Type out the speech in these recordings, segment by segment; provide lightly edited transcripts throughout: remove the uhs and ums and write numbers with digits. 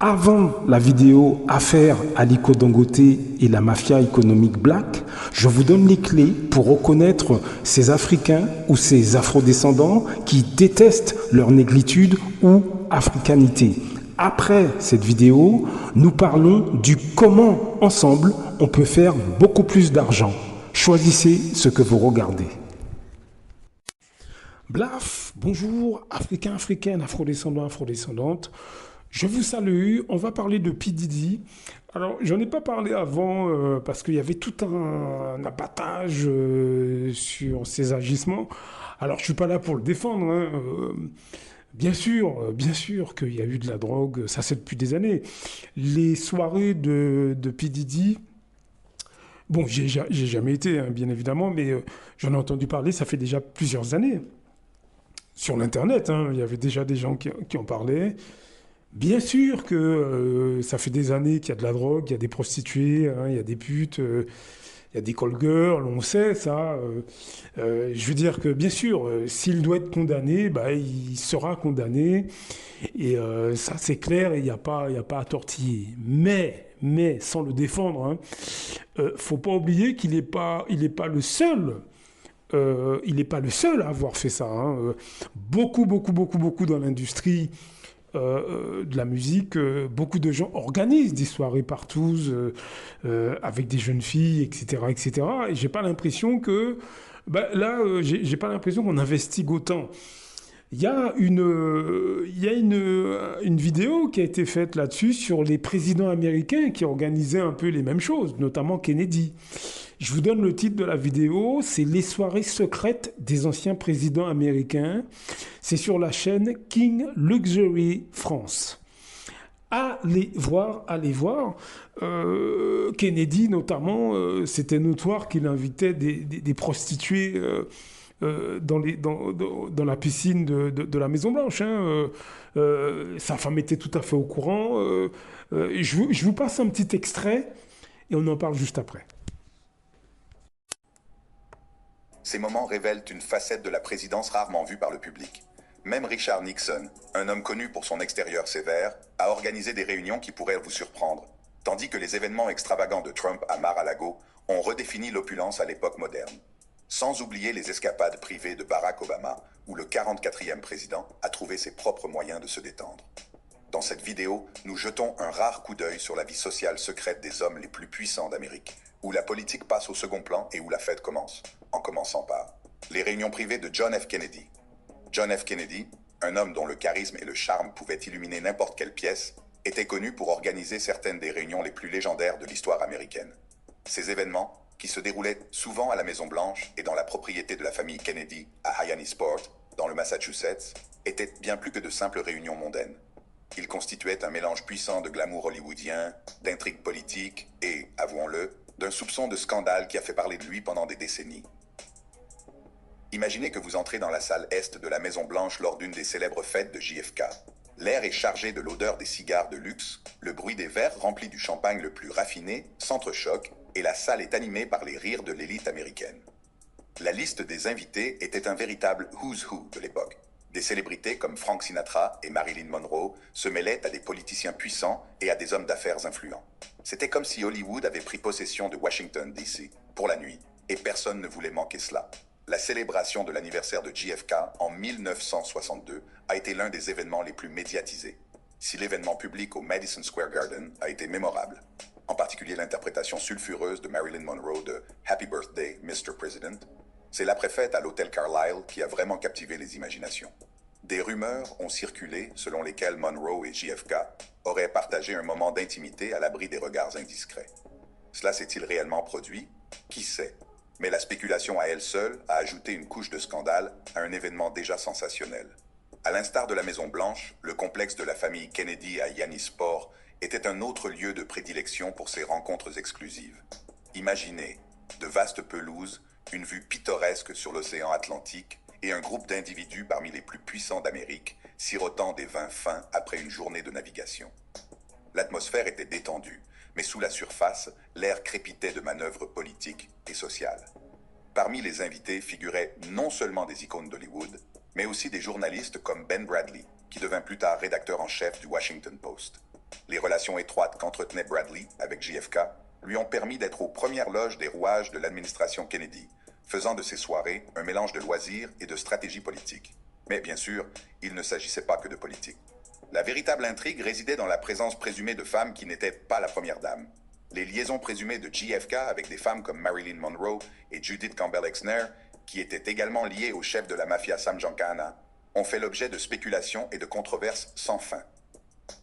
Avant la vidéo Affaire Aliko Dangote et la mafia économique black, je vous donne les clés pour reconnaître ces Africains ou ces Afrodescendants qui détestent leur négritude ou africanité. Après cette vidéo, nous parlons du comment ensemble on peut faire beaucoup plus d'argent. Choisissez ce que vous regardez. Blaf, bonjour, Africains, Africaines, Afrodescendants, Afrodescendantes. Je vous salue, on va parler de P. Diddy. Alors, j'en ai pas parlé avant parce qu'il y avait tout un abattage sur ses agissements. Alors, je suis pas là pour le défendre, hein. Bien sûr qu'il y a eu de la drogue, ça c'est depuis des années. Les soirées de P. Diddy, bon, j'ai jamais été, hein, bien évidemment, mais j'en ai entendu parler, ça fait déjà plusieurs années. Sur l'Internet, hein, il y avait déjà des gens qui en parlaient. Bien sûr que ça fait des années qu'il y a de la drogue, il y a des prostituées, hein, il y a des putes, il y a des call girls, on sait ça. Je veux dire que bien sûr, s'il doit être condamné, bah, il sera condamné. Et ça c'est clair, il n'y a pas à tortiller. Mais sans le défendre, hein, faut pas oublier qu'il n'est pas le seul. Il n'est pas le seul à avoir fait ça, hein. Beaucoup dans l'industrie de la musique, beaucoup de gens organisent des soirées partout avec des jeunes filles, etc., etc. Et j'ai pas l'impression que, j'ai pas l'impression qu'on investigue autant. Il y a une vidéo qui a été faite là-dessus sur les présidents américains qui organisaient un peu les mêmes choses, notamment Kennedy. Je vous donne le titre de la vidéo, c'est Les soirées secrètes des anciens présidents américains. C'est sur la chaîne King Luxury France. Allez voir. Kennedy, notamment, c'était notoire qu'il invitait des prostituées dans la piscine de la Maison-Blanche, hein. Sa femme était tout à fait au courant. Je vous passe un petit extrait et on en parle juste après. Ces moments révèlent une facette de la présidence rarement vue par le public. Même Richard Nixon, un homme connu pour son extérieur sévère, a organisé des réunions qui pourraient vous surprendre, tandis que les événements extravagants de Trump à Mar-a-Lago ont redéfini l'opulence à l'époque moderne. Sans oublier les escapades privées de Barack Obama, où le 44e président a trouvé ses propres moyens de se détendre. Dans cette vidéo, nous jetons un rare coup d'œil sur la vie sociale secrète des hommes les plus puissants d'Amérique, où la politique passe au second plan et où la fête commence, en commençant par les réunions privées de John F. Kennedy. John F. Kennedy, un homme dont le charisme et le charme pouvaient illuminer n'importe quelle pièce, était connu pour organiser certaines des réunions les plus légendaires de l'histoire américaine. Ces événements, qui se déroulaient souvent à la Maison-Blanche et dans la propriété de la famille Kennedy à Hyannisport, dans le Massachusetts, étaient bien plus que de simples réunions mondaines. Ils constituaient un mélange puissant de glamour hollywoodien, d'intrigues politiques et, avouons-le, d'un soupçon de scandale qui a fait parler de lui pendant des décennies. Imaginez que vous entrez dans la salle est de la Maison-Blanche lors d'une des célèbres fêtes de JFK. L'air est chargé de l'odeur des cigares de luxe, le bruit des verres remplis du champagne le plus raffiné s'entrechoque et la salle est animée par les rires de l'élite américaine. La liste des invités était un véritable who's who de l'époque. Des célébrités comme Frank Sinatra et Marilyn Monroe se mêlaient à des politiciens puissants et à des hommes d'affaires influents. C'était comme si Hollywood avait pris possession de Washington, D.C. pour la nuit, et personne ne voulait manquer cela. La célébration de l'anniversaire de JFK en 1962 a été l'un des événements les plus médiatisés. Si l'événement public au Madison Square Garden a été mémorable, en particulier l'interprétation sulfureuse de Marilyn Monroe de Happy Birthday, Mr. President, c'est l'après-fête à l'hôtel Carlyle qui a vraiment captivé les imaginations. Des rumeurs ont circulé selon lesquelles Monroe et JFK auraient partagé un moment d'intimité à l'abri des regards indiscrets. Cela s'est-il réellement produit? Qui sait? Mais la spéculation à elle seule a ajouté une couche de scandale à un événement déjà sensationnel. À l'instar de la Maison-Blanche, le complexe de la famille Kennedy à Hyannisport était un autre lieu de prédilection pour ces rencontres exclusives. Imaginez, de vastes pelouses, une vue pittoresque sur l'océan Atlantique et un groupe d'individus parmi les plus puissants d'Amérique, sirotant des vins fins après une journée de navigation. L'atmosphère était détendue, mais sous la surface, l'air crépitait de manœuvres politiques et sociales. Parmi les invités figuraient non seulement des icônes d'Hollywood, mais aussi des journalistes comme Ben Bradlee, qui devint plus tard rédacteur en chef du Washington Post. Les relations étroites qu'entretenait Bradley avec JFK lui ont permis d'être aux premières loges des rouages de l'administration Kennedy, faisant de ces soirées un mélange de loisirs et de stratégie politique. Mais bien sûr, il ne s'agissait pas que de politique. La véritable intrigue résidait dans la présence présumée de femmes qui n'étaient pas la première dame. Les liaisons présumées de JFK avec des femmes comme Marilyn Monroe et Judith Campbell-Exner, qui étaient également liées au chef de la mafia Sam Giancana, ont fait l'objet de spéculations et de controverses sans fin.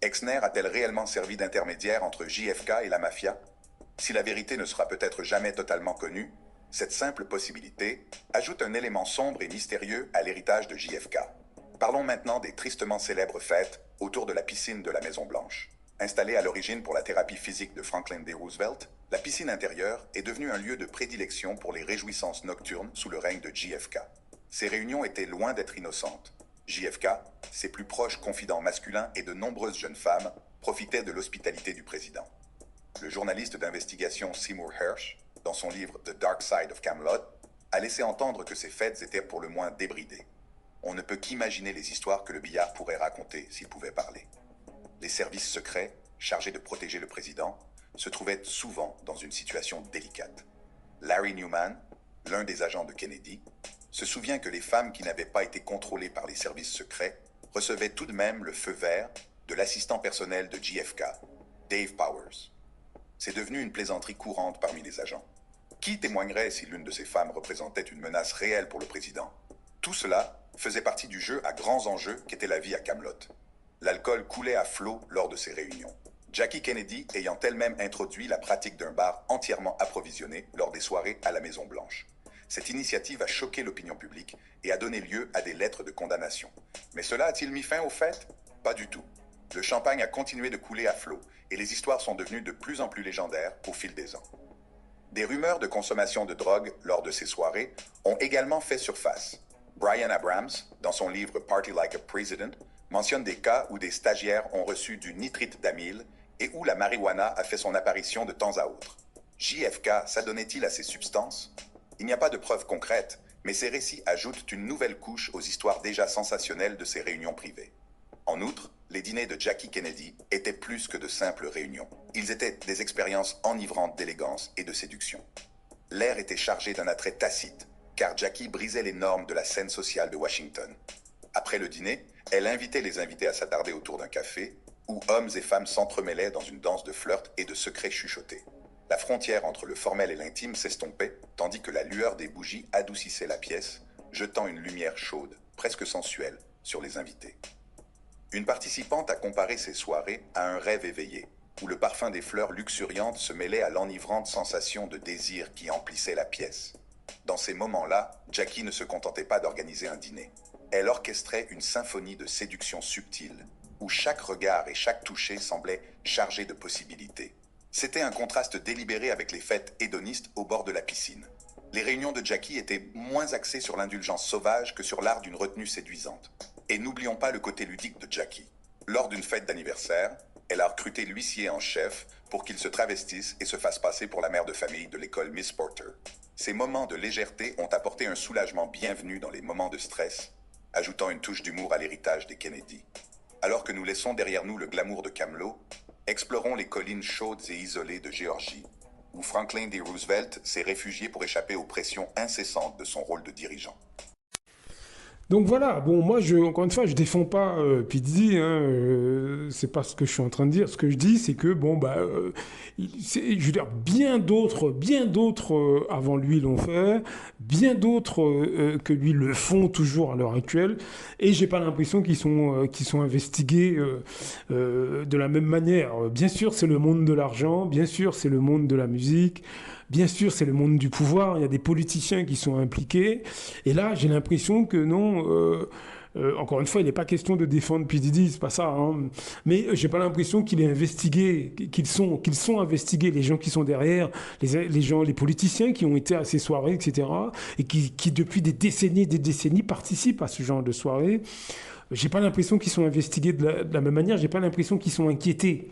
Exner a-t-elle réellement servi d'intermédiaire entre JFK et la mafia? Si la vérité ne sera peut-être jamais totalement connue, cette simple possibilité ajoute un élément sombre et mystérieux à l'héritage de JFK. Parlons maintenant des tristement célèbres fêtes autour de la piscine de la Maison-Blanche. Installée à l'origine pour la thérapie physique de Franklin D. Roosevelt, la piscine intérieure est devenue un lieu de prédilection pour les réjouissances nocturnes sous le règne de JFK. Ces réunions étaient loin d'être innocentes. JFK, ses plus proches confidents masculins et de nombreuses jeunes femmes profitaient de l'hospitalité du président. Le journaliste d'investigation Seymour Hersh, dans son livre The Dark Side of Camelot, a laissé entendre que ces fêtes étaient pour le moins débridées. On ne peut qu'imaginer les histoires que le billard pourrait raconter s'il pouvait parler. Les services secrets, chargés de protéger le président, se trouvaient souvent dans une situation délicate. Larry Newman, l'un des agents de Kennedy, se souvient que les femmes qui n'avaient pas été contrôlées par les services secrets recevaient tout de même le feu vert de l'assistant personnel de JFK, Dave Powers. C'est devenu une plaisanterie courante parmi les agents. Qui témoignerait si l'une de ces femmes représentait une menace réelle pour le président? Tout cela faisait partie du jeu à grands enjeux qu'était la vie à Camelot. L'alcool coulait à flot lors de ces réunions. Jackie Kennedy ayant elle-même introduit la pratique d'un bar entièrement approvisionné lors des soirées à la Maison-Blanche. Cette initiative a choqué l'opinion publique et a donné lieu à des lettres de condamnation. Mais cela a-t-il mis fin aux fêtes? Pas du tout. Le champagne a continué de couler à flot et les histoires sont devenues de plus en plus légendaires au fil des ans. Des rumeurs de consommation de drogue lors de ces soirées ont également fait surface. Brian Abrams, dans son livre Party Like a President, mentionne des cas où des stagiaires ont reçu du nitrite d'amyle et où la marijuana a fait son apparition de temps à autre. JFK s'adonnait-il à ces substances? Il n'y a pas de preuves concrètes, mais ces récits ajoutent une nouvelle couche aux histoires déjà sensationnelles de ces réunions privées. En outre, les dîners de Jackie Kennedy étaient plus que de simples réunions. Ils étaient des expériences enivrantes d'élégance et de séduction. L'air était chargé d'un attrait tacite, car Jackie brisait les normes de la scène sociale de Washington. Après le dîner, elle invitait les invités à s'attarder autour d'un café, où hommes et femmes s'entremêlaient dans une danse de flirt et de secrets chuchotés. La frontière entre le formel et l'intime s'estompait, tandis que la lueur des bougies adoucissait la pièce, jetant une lumière chaude, presque sensuelle, sur les invités. Une participante a comparé ces soirées à un rêve éveillé, où le parfum des fleurs luxuriantes se mêlait à l'enivrante sensation de désir qui emplissait la pièce. Dans ces moments-là, Jackie ne se contentait pas d'organiser un dîner. Elle orchestrait une symphonie de séduction subtile, où chaque regard et chaque toucher semblaient chargés de possibilités. C'était un contraste délibéré avec les fêtes hédonistes au bord de la piscine. Les réunions de Jackie étaient moins axées sur l'indulgence sauvage que sur l'art d'une retenue séduisante. Et n'oublions pas le côté ludique de Jackie. Lors d'une fête d'anniversaire, elle a recruté l'huissier en chef pour qu'il se travestisse et se fasse passer pour la mère de famille de l'école Miss Porter. Ces moments de légèreté ont apporté un soulagement bienvenu dans les moments de stress, ajoutant une touche d'humour à l'héritage des Kennedy. Alors que nous laissons derrière nous le glamour de Camelot, explorons les collines chaudes et isolées de Géorgie, où Franklin D. Roosevelt s'est réfugié pour échapper aux pressions incessantes de son rôle de dirigeant. Donc voilà, bon, moi, encore une fois, je défends pas P. Diddy, hein, c'est pas ce que je suis en train de dire. Ce que je dis, c'est que, bon, je veux dire, bien d'autres avant lui l'ont fait, bien d'autres que lui le font toujours à l'heure actuelle, et j'ai pas l'impression qu'ils sont investigués de la même manière. Bien sûr, c'est le monde de l'argent, bien sûr, c'est le monde de la musique, bien sûr, c'est le monde du pouvoir, il y a des politiciens qui sont impliqués. Et là, j'ai l'impression que non, encore une fois, il n'est pas question de défendre P. Diddy, c'est pas ça. Hein, mais j'ai pas l'impression qu'il est investigué, qu'ils sont investigués, les gens qui sont derrière, les gens, les politiciens qui ont été à ces soirées, etc. Et qui depuis des décennies participent à ce genre de soirées. J'ai pas l'impression qu'ils sont investigués de la même manière, j'ai pas l'impression qu'ils sont inquiétés.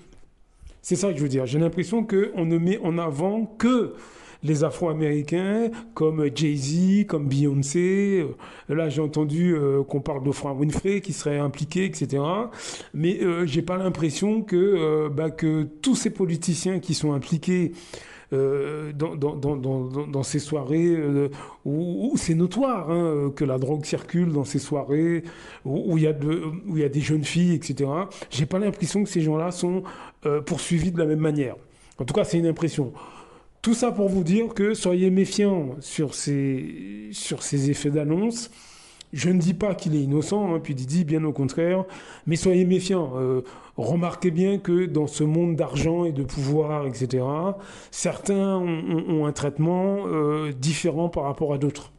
C'est ça que je veux dire. J'ai l'impression qu'on ne met en avant que les Afro-Américains, comme Jay-Z, comme Beyoncé. Là, j'ai entendu qu'on parle d'Oprah Winfrey qui serait impliquée, etc. Mais j'ai pas l'impression que tous ces politiciens qui sont impliqués dans ces soirées où c'est notoire que la drogue circule dans ces soirées où il y a des jeunes filles, etc. J'ai pas l'impression que ces gens-là sont poursuivis de la même manière. En tout cas, c'est une impression. Tout ça pour vous dire que soyez méfiants sur ces effets d'annonce. Je ne dis pas qu'il est innocent, puis Didi, bien au contraire, mais soyez méfiants. Remarquez bien que dans ce monde d'argent et de pouvoir, etc., certains ont un traitement différent par rapport à d'autres.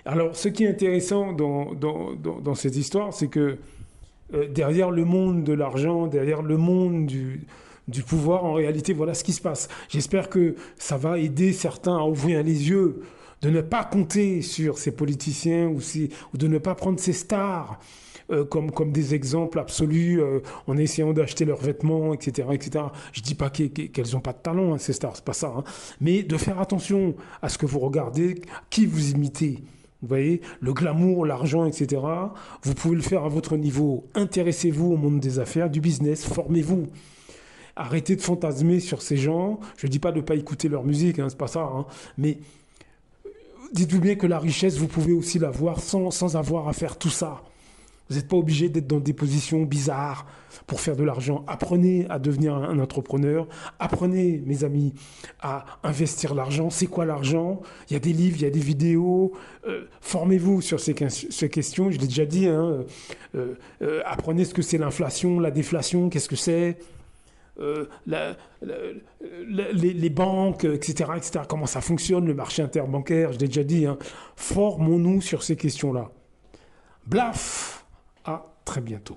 Alors, ce qui est intéressant dans cette histoire, c'est que derrière le monde de l'argent, derrière le monde du pouvoir, en réalité, voilà ce qui se passe. J'espère que ça va aider certains à ouvrir les yeux, de ne pas compter sur ces politiciens ou de ne pas prendre ces stars comme des exemples absolus en essayant d'acheter leurs vêtements, etc. etc. Je ne dis pas qu'elles n'ont pas de talent, ces stars, c'est pas ça. Mais de faire attention à ce que vous regardez, qui vous imitez. Vous voyez, le glamour, l'argent, etc. Vous pouvez le faire à votre niveau. Intéressez-vous au monde des affaires, du business, formez-vous. Arrêtez de fantasmer sur ces gens. Je ne dis pas de ne pas écouter leur musique, c'est pas ça. Mais dites-vous bien que la richesse, vous pouvez aussi l'avoir sans avoir à faire tout ça. Vous n'êtes pas obligé d'être dans des positions bizarres pour faire de l'argent. Apprenez à devenir un entrepreneur. Apprenez, mes amis, à investir l'argent. C'est quoi l'argent ? Il y a des livres, il y a des vidéos. Formez-vous sur ces questions. Je l'ai déjà dit. Apprenez ce que c'est l'inflation, la déflation, qu'est-ce que c'est ? Les banques, etc., etc., comment ça fonctionne, le marché interbancaire, je l'ai déjà dit. Formons-nous sur ces questions-là. Blaf ! À très bientôt.